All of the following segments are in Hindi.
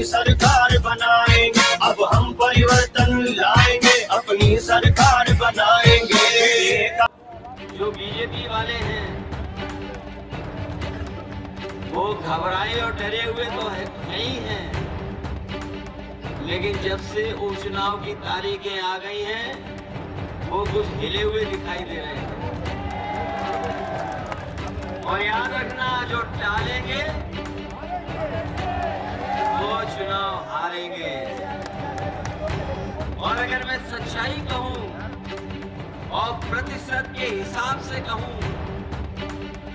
सरकार बनाएंगे, अब हम परिवर्तन लाएंगे, अपनी सरकार बनाएंगे। जो बीजेपी वाले हैं वो घबराए और डरे हुए तो है ही हैं, लेकिन जब से उपचुनाव की तारीखें आ गई हैं वो कुछ हिले हुए दिखाई दे रहे हैं। और याद रखना, जो टालेंगे वो चुनाव हारेंगे। और अगर मैं सच्चाई कहूं और प्रतिशत के हिसाब से कहूं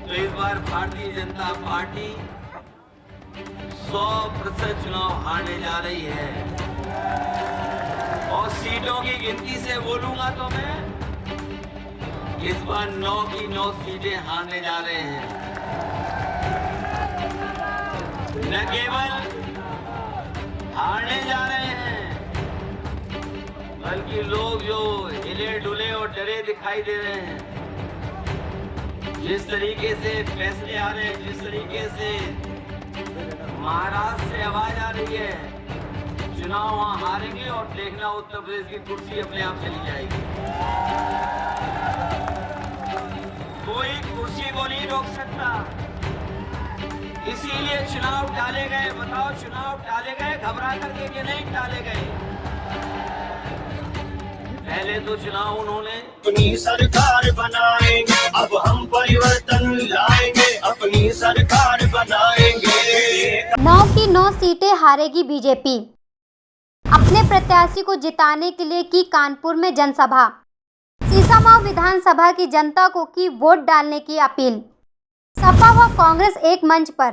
तो इस बार भारतीय जनता पार्टी 100% चुनाव हारने जा रही है। और सीटों की गिनती से बोलूंगा तो मैं इस बार 9 की 9 सीटें हारने जा रहे हैं। न केवल हारने जा रहे हैं, बल्कि लोग जो हिले डुले और डरे दिखाई दे रहे हैं, जिस तरीके से फैसले आ रहे हैं, जिस तरीके से महाराष्ट्र से आवाज आ रही है, चुनाव वहां हारेंगे और देखना उत्तर प्रदेश की कुर्सी अपने आप चली जाएगी। कोई कुर्सी को नहीं रोक सकता, इसीलिए चुनाव टाले गए। बताओ, चुनाव टाले गए घबरा करके कि नहीं टाले गए? पहले तो चुनाव उन्होंने अपनी सरकार बनाएंगे, अब हम परिवर्तन लाएंगे, अपनी सरकार बनाएंगे। 9 की 9 सीटें हारेगी बीजेपी। अपने प्रत्याशी को जिताने के लिए की कानपुर में जनसभा। सीसामऊ विधानसभा की जनता को की वोट डालने की अपील। सपा व कांग्रेस एक मंच पर।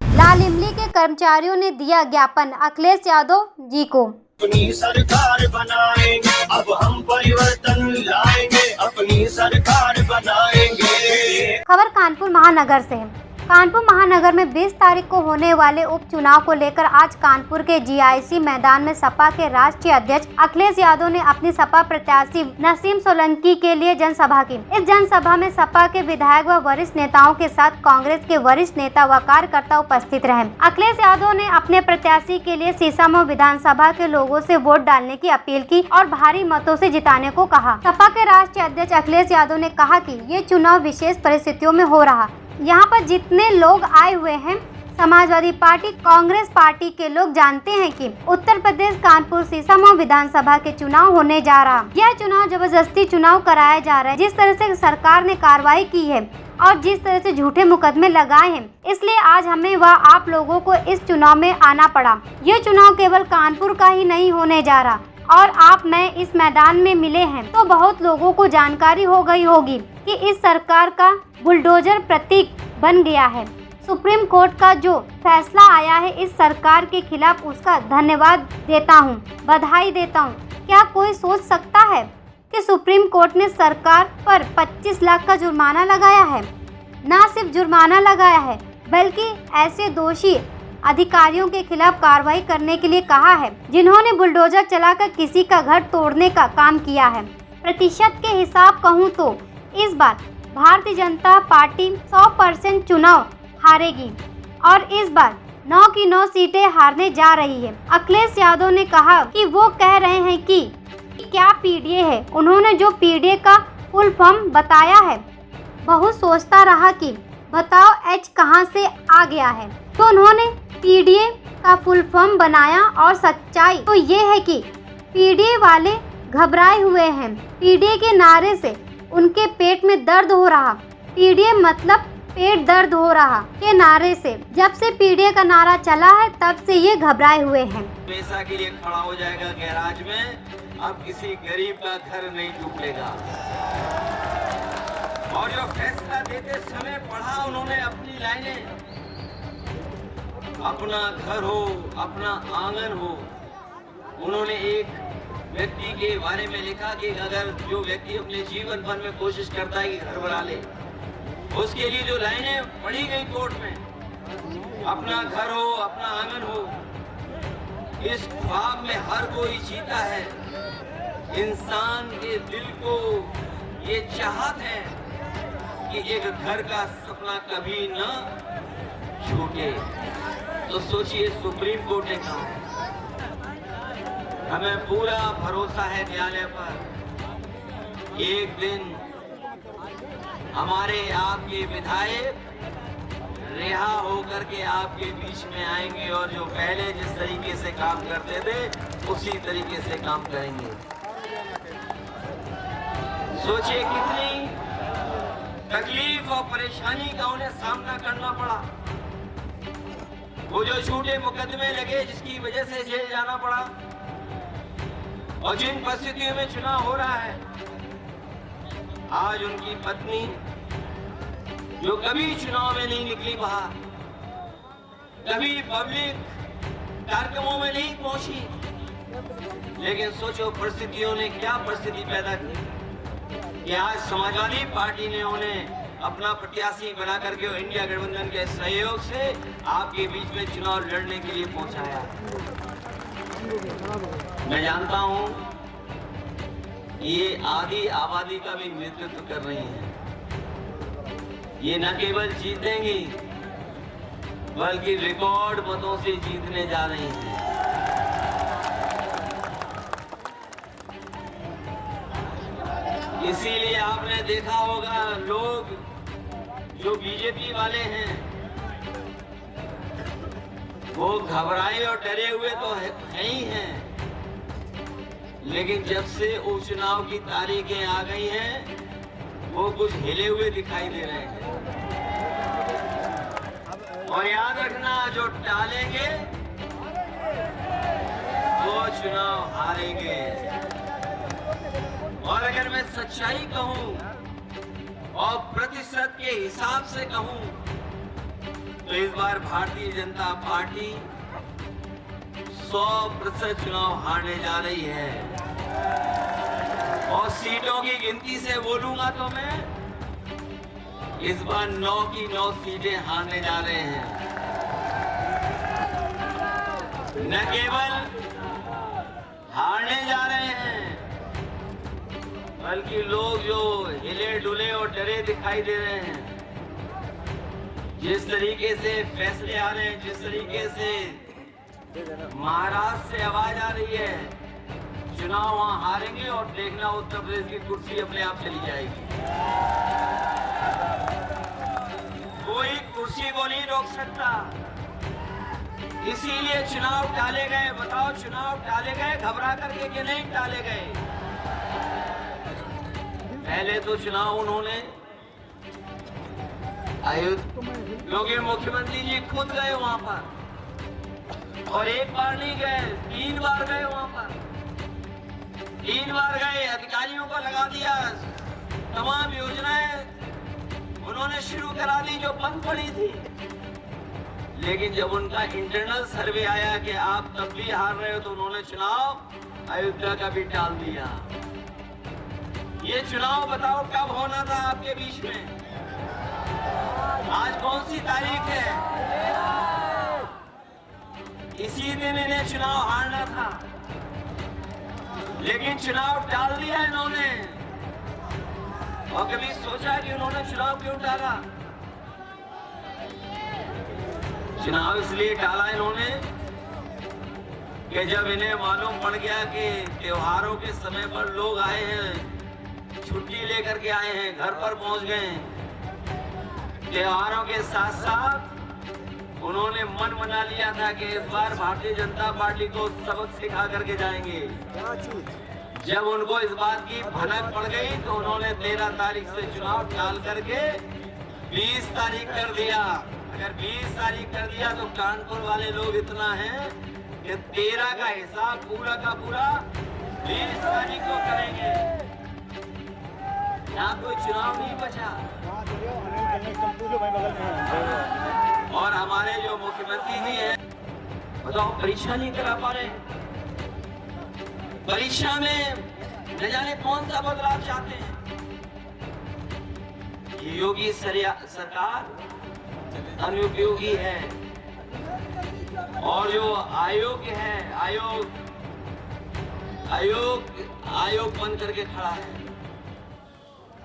लाल इमली के कर्मचारियों ने दिया ज्ञापन अखिलेश यादव जी को। अपनी सरकार बनाएंगे, अब हम परिवर्तन लाएंगे, अपनी सरकार बनाएंगे। खबर कानपुर महानगर से। कानपुर महानगर में 20 तारीख को होने वाले उपचुनाव को लेकर आज कानपुर के जीआईसी मैदान में सपा के राष्ट्रीय अध्यक्ष अखिलेश यादव ने अपनी सपा प्रत्याशी नसीम सोलंकी के लिए जनसभा की। इस जनसभा में सपा के विधायक व वरिष्ठ नेताओं के साथ कांग्रेस के वरिष्ठ नेता व कार्यकर्ता उपस्थित रहे। अखिलेश यादव ने अपने प्रत्याशी के लिए सीसामऊ विधानसभा के लोगों से वोट डालने की अपील की और भारी मतों से जिताने को कहा। सपा के राष्ट्रीय अध्यक्ष अखिलेश यादव ने कहा कि ये चुनाव विशेष परिस्थितियों में हो रहा। यहाँ पर जितने लोग आए हुए हैं, समाजवादी पार्टी, कांग्रेस पार्टी के लोग जानते हैं कि उत्तर प्रदेश कानपुर सीसामऊ विधानसभा के चुनाव होने जा रहा। यह चुनाव जबरदस्ती चुनाव कराया जा रहा है। जिस तरह से सरकार ने कार्रवाई की है और जिस तरह से झूठे मुकदमे लगाए हैं, इसलिए आज हमें व आप लोगों को इस चुनाव में आना पड़ा। ये चुनाव केवल कानपुर का ही नहीं होने जा रहा और आप मैं इस मैदान में मिले हैं तो बहुत लोगों को जानकारी हो गई होगी कि इस सरकार का बुलडोजर प्रतीक बन गया है। सुप्रीम कोर्ट का जो फैसला आया है इस सरकार के खिलाफ, उसका धन्यवाद देता हूं, बधाई देता हूं। क्या कोई सोच सकता है कि सुप्रीम कोर्ट ने सरकार पर 25 लाख का जुर्माना लगाया है? न सिर्फ जुर्माना लगाया है बल्कि ऐसे दोषी अधिकारियों के खिलाफ कार्रवाई करने के लिए कहा है जिन्होंने बुलडोजर चलाकर किसी का घर तोड़ने का काम किया है। प्रतिशत के हिसाब कहूँ तो इस बार भारतीय जनता पार्टी 100% चुनाव हारेगी और इस बार 9 की 9 सीटें हारने जा रही है। अखिलेश यादव ने कहा कि वो कह रहे हैं कि क्या पीडीए है। उन्होंने जो पीडीए का फुल फॉर्म बताया है, बहुत सोचता रहा कि बताओ एच कहां से आ गया है, तो उन्होंने पीडीए का फुल फॉर्म बनाया और सच्चाई तो ये है कि पीडीए वाले घबराए हुए हैं। पीडीए के नारे से उनके पेट में दर्द हो रहा। पीडीए मतलब पेट दर्द हो रहा के नारे से। जब से पीडीए का नारा चला है तब से ये घबराए हुए हैं। हमेशा के लिए खड़ा हो जाएगा गैराज में, अब किसी गरीब का घर नहीं टूटेगा। और जो फैसला देते समय पढ़ा उन्होंने अपनी लाइनें, अपना घर हो, अपना आंगन हो। उन्होंने एक व्यक्ति के बारे में लिखा कि अगर जो व्यक्ति अपने जीवन भर में कोशिश करता है कि घर बना ले, उसके लिए जो लाइनें पढ़ी गई कोर्ट में, अपना घर हो, अपना आंगन हो, इस ख्वाब में हर कोई जीता है। इंसान के दिल को ये चाहत है कि एक घर का सपना कभी न छूटे। तो सोचिए सुप्रीम कोर्ट ने कहा है। हमें पूरा भरोसा है न्यायालय पर, एक दिन हमारे आपके विधायक रिहा होकर के आपके बीच में आएंगे और जो पहले जिस तरीके से काम करते थे उसी तरीके से काम करेंगे। सोचिए कितनी तकलीफ और परेशानी का उन्हें सामना करना पड़ा। वो जो झूठे मुकदमे लगे जिसकी वजह से जेल जाना पड़ा, और जिन परिस्थितियों में चुनाव हो रहा है, आज उनकी पत्नी जो कभी चुनाव में नहीं निकली बाहर, कभी पब्लिक कार्यक्रमों में नहीं पहुंची, लेकिन सोचो परिस्थितियों ने क्या परिस्थिति पैदा की कि आज समाजवादी पार्टी ने उन्हें अपना प्रत्याशी बना करके इंडिया गठबंधन के सहयोग से आपके बीच में चुनाव लड़ने के लिए पहुंचाया। मैं जानता हूं ये आधी आबादी का भी नेतृत्व कर रही हैं। ये न केवल जीतेंगी बल्कि रिकॉर्ड मतों से जीतने जा रही हैं। इसीलिए आपने देखा होगा लोग जो बीजेपी वाले हैं वो घबराए और डरे हुए तो है ही हैं, लेकिन जब से उपचुनाव की तारीखें आ गई हैं वो कुछ हिले हुए दिखाई दे रहे हैं। और याद रखना, जो टालेंगे वो चुनाव हारेंगे। और अगर मैं सच्चाई कहूं और प्रतिशत के हिसाब से कहूं तो इस बार भारतीय जनता पार्टी 100% चुनाव हारने जा रही है। और सीटों की गिनती से बोलूंगा तो मैं इस बार 9 की 9 सीटें हारने जा रहे हैं। न केवल हारने जा रहे हैं बल्कि लोग जो हिले डुले और डरे दिखाई दे रहे हैं, जिस तरीके से फैसले आ रहे हैं, जिस तरीके से महाराष्ट्र से आवाज आ रही है, चुनाव वहां हारेंगे और देखना उत्तर प्रदेश की कुर्सी अपने आप चली जाएगी। कोई कुर्सी को नहीं रोक सकता। इसीलिए चुनाव टाले गए। बताओ, चुनाव टाले गए घबरा करके कि नहीं टाले गए? पहले तो चुनाव उन्होंने क्योंकि मुख्यमंत्री जी खुद गए वहां पर, और एक बार नहीं गए, 3 बार गए वहां पर। 3 बार गए, अधिकारियों को लगा दिया, तमाम योजनाएं उन्होंने शुरू करा दी जो बंद पड़ी थी। लेकिन जब उनका इंटरनल सर्वे आया कि आप तब भी हार रहे हो, तो उन्होंने चुनाव अयोध्या का भी टाल दिया। ये चुनाव बताओ कब होना था आपके बीच में? आज कौन सी तारीख है? इसी दिन इन्हें चुनाव हारना था, लेकिन चुनाव टाल दिया इन्होंने। और कभी सोचा कि उन्होंने चुनाव क्यों टाला? चुनाव इसलिए टाला इन्होंने कि जब इन्हें मालूम पड़ गया कि त्योहारों के समय पर लोग आए हैं, छुट्टी लेकर के आए हैं, घर पर पहुंच गए हैं, त्योहारों के साथ साथ उन्होंने मन बना लिया था कि इस बार भारतीय जनता पार्टी को सबक सिखा करके जाएंगे। जब उनको इस बात की भनक पड़ गई तो उन्होंने 13 तारीख से चुनाव टाल करके 20 तारीख कर दिया। अगर 20 तारीख कर दिया तो कानपुर वाले लोग इतना हैं कि 13 का हिसाब पूरा का पूरा 20 तारीख को करेंगे। यहाँ कोई चुनाव नहीं बचा। और हमारे जो मुख्यमंत्री जी हैं, बताओ, परीक्षा नहीं करा पा रहे। परीक्षा में न जाने कौन सा बदलाव चाहते हैं। ये योगी सरकार अनुपयोगी है। और जो आयोग है, आयोग बन करके खड़ा है,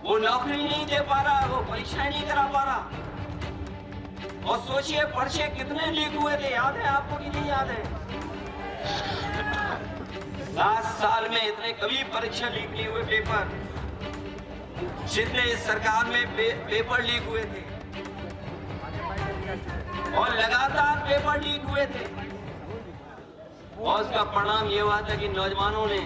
वो नौकरी नहीं दे पा रहा, वो परीक्षाएं नहीं करा पा रहा। और सोचिए पर्चे कितने लीक हुए थे, याद है आपको कि नहीं याद है? 7 साल में इतने कभी परीक्षा लीक नहीं हुए पेपर जितने इस सरकार में पेपर लीक हुए थे, और लगातार पेपर लीक हुए थे। और उसका परिणाम ये हुआ था कि नौजवानों ने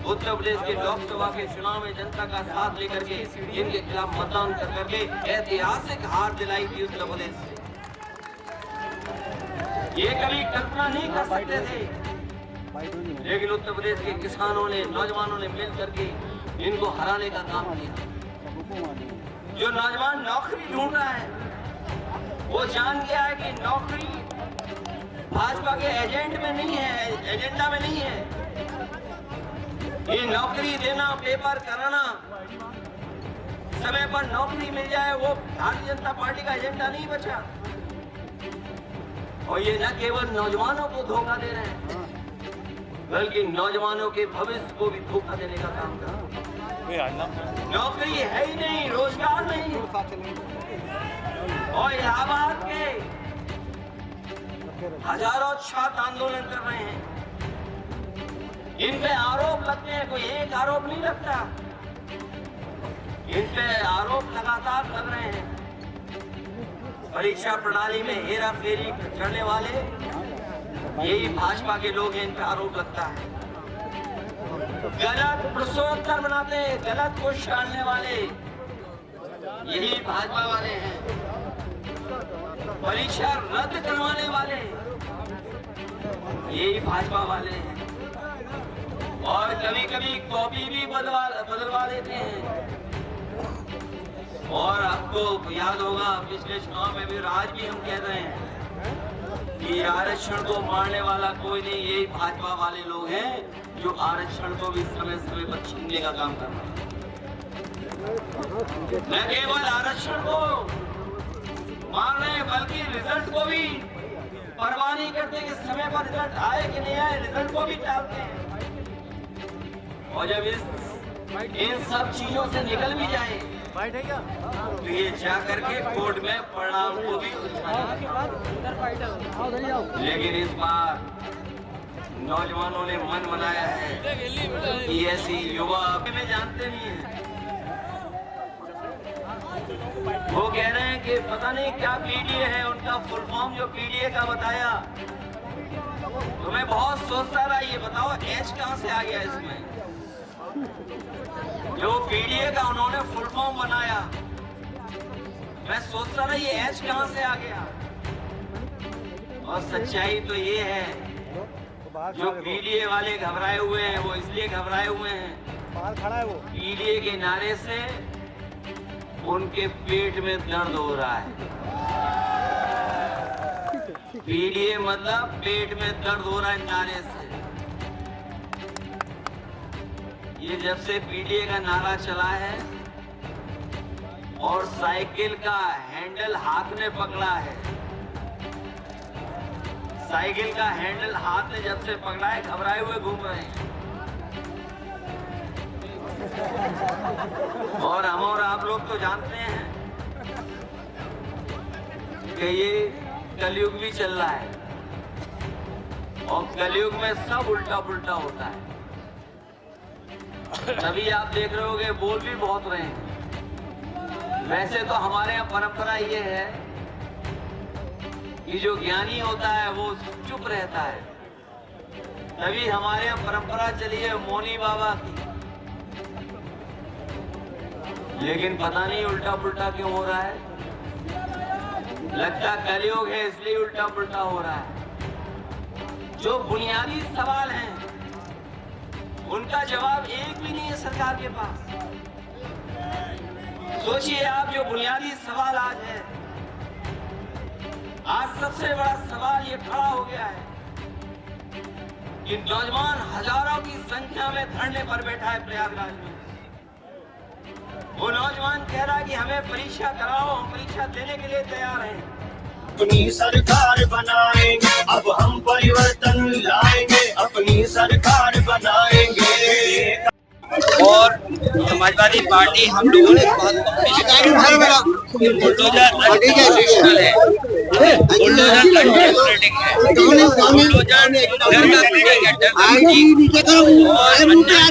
उत्तर प्रदेश के लोकसभा के चुनाव में जनता का साथ लेकर के इनके खिलाफ मतदान कर करके ऐतिहासिक हार दिलाई थी उत्तर प्रदेश से। ये कभी कल्पना नहीं कर सकते थे, लेकिन उत्तर प्रदेश के किसानों ने, नौजवानों ने मिल करके इनको हराने का काम किया। जो नौजवान नौकरी ढूंढ रहा है वो जान गया है कि नौकरी भाजपा के एजेंट में नहीं है, एजेंडा में नहीं है। ये नौकरी देना, पेपर कराना, समय पर नौकरी मिल जाए, वो भारतीय जनता पार्टी का एजेंडा नहीं बचा। और ये न केवल नौजवानों को धोखा दे रहे हैं, बल्कि नौजवानों के भविष्य को भी धोखा देने का काम कर रहे हैं। नौकरी है ही नहीं, रोजगार नहीं। और इलाहाबाद के हजारों छात्र आंदोलन कर रहे हैं, इन पे आरोप लगते हैं, कोई एक आरोप नहीं लगता, इन पे आरोप लगातार लग रहे हैं। परीक्षा प्रणाली में हेरा फेरी करने वाले यही भाजपा के लोग हैं, इन पे आरोप लगता है। गलत प्रश्नोत्तर बनाते हैं, गलत क्वेश्चन डालने वाले यही भाजपा वाले हैं। परीक्षा रद्द करवाने वाले यही भाजपा वाले हैं। और कभी कभी कॉपी भी बदलवा देते हैं। और आपको याद होगा पिछले चुनाव में भी, आज भी हम कह रहे हैं कि आरक्षण को मारने वाला कोई नहीं, यही भाजपा वाले लोग हैं जो आरक्षण को भी समय समय पर छीनने का काम कर रहे हैं। न केवल आरक्षण को मार रहे हैं, बल्कि रिजल्ट को भी परवाह नहीं करते कि समय पर रिजल्ट आए कि नहीं आए, रिजल्ट को भी टालते हैं। और जब इन सब चीजों से निकल भी जाए तो ये जाकर के कोर्ट में परिणाम को भी लेकिन इस बार नौजवानों ने मन बनाया है कि ऐसी युवा में जानते नहीं है। वो कह रहे हैं कि पता नहीं क्या पीडीए है, उनका फुल फॉर्म जो पीडीए का बताया तो मैं बहुत सोचता रहा, ये बताओ एच कहां से आ गया इसमें। जो पीडीए का उन्होंने फुल फॉर्म बनाया, मैं सोचता रहा ये एच कहां से आ गया। और सच्चाई तो ये है, जो पीडीए वाले घबराए हुए हैं वो इसलिए घबराए हुए हैं, पीडीए के नारे से उनके पेट में दर्द हो रहा है। पीडीए मतलब पेट में दर्द हो रहा है नारे से। ये जब से पीडीए का नारा चला है और साइकिल का हैंडल हाथ में पकड़ा है, साइकिल का हैंडल हाथ में जब से पकड़ा है, घबराए हुए घूम रहे हैं। और हम और आप लोग तो जानते हैं कि ये कलयुग भी चल रहा है, और कलयुग में सब उल्टा पुल्टा होता है। तभी आप देख रहे होगे बोल भी बहुत रहे हैं। वैसे तो हमारे यहाँ परंपरा ये है कि जो ज्ञानी होता है वो चुप रहता है। तभी हमारे यहाँ परंपरा चली है मौनी बाबा की। लेकिन पता नहीं उल्टा पुल्टा क्यों हो रहा है। लगता कलयुग है इसलिए उल्टा पुल्टा हो रहा है। जो बुनियादी सवाल हैं उनका जवाब एक भी नहीं है सरकार के पास। सोचिए आप, जो बुनियादी सवाल आज है, आज सबसे बड़ा सवाल ये खड़ा हो गया है कि नौजवान हजारों की संख्या में धरने पर बैठा है प्रयागराज में। वो नौजवान कह रहा है कि हमें परीक्षा कराओ, हम परीक्षा देने के लिए तैयार हैं। अपनी सरकार बनाएंगे, अब हम परिवर्तन लाएंगे, अपनी सरकार बनाएंगे। और समाजवादी पार्टी हम लोगों ने बहुत ये बुलडोजर अनकॉन्स्टिट्यूशनल है, बुलडोजर अनडेमोक्रेटिक है, बुलडोजर डर का प्रतीक है, डर का प्रतीक और अन्याय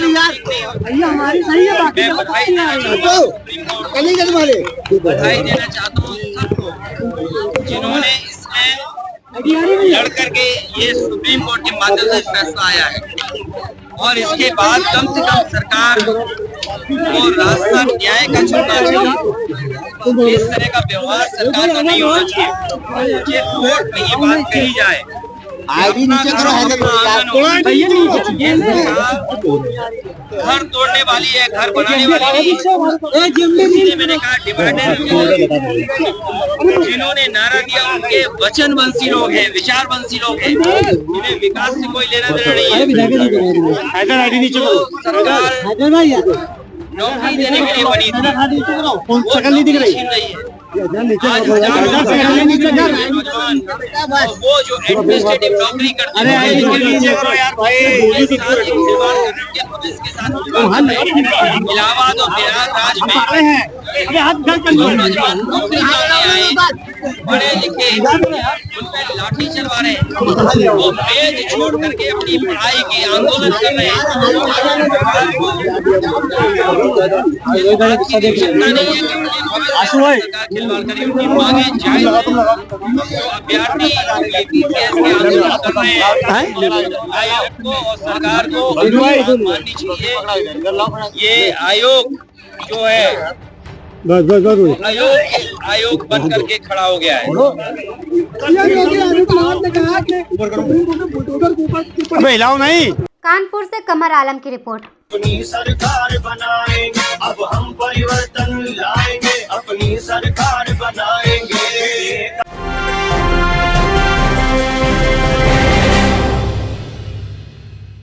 मैं बधाई देना चाहता हूँ सुप्रीम कोर्ट को, बधाई देना चाहता हूँ सबको जिन्होंने इसमें लड़ करके ये सुप्रीम कोर्ट के माध्यम से फैसला आया है। और इसके बाद कम से कम सरकार को रास्ता न्याय का चुनना चाहिए। इस तरह का व्यवहार सरकार का नहीं होना चाहिए। मुझे कोर्ट में ये बात कही जाए, घर तोड़ने वाली है, घर बनाने वाली नहीं। मैंने कहा डिवाइडर जिन्होंने नारा दिया उनके वचनवंशी लोग हैं, विचारवंशी लोग हैं, इन्हें विकास से कोई लेना देना नहीं है। तो सरकार नौकरी देने के लिए बनी थी, वो नौकरी छीन रही है। आज नौजवान वो जो एडमिनिस्ट्रेटिव नौकरी करते हैं इसके साथ इलाहाबाद और प्रयागराज में जो नौजवान नौकरी करने आए पढ़े लिखे उन पे लाठी चलवा रहे हैं, वो वेद छोड़ करके अपनी पढ़ाई की आंदोलन कर रहे हैं। खिलवाड़ करी उनकी मांगे जायज हैं। जो अभ्यर्थी केस के आंदोलन कर रहे हैं आयोग को और सरकार को माननी चाहिए। ये आयोग जो है आयोग बन करके खड़ा हो गया है। हिलाओ नहीं। कानपुर से कमर आलम की रिपोर्ट। अपनी सरकार बनाएंगे, अब हम परिवर्तन लाएंगे, अपनी सरकार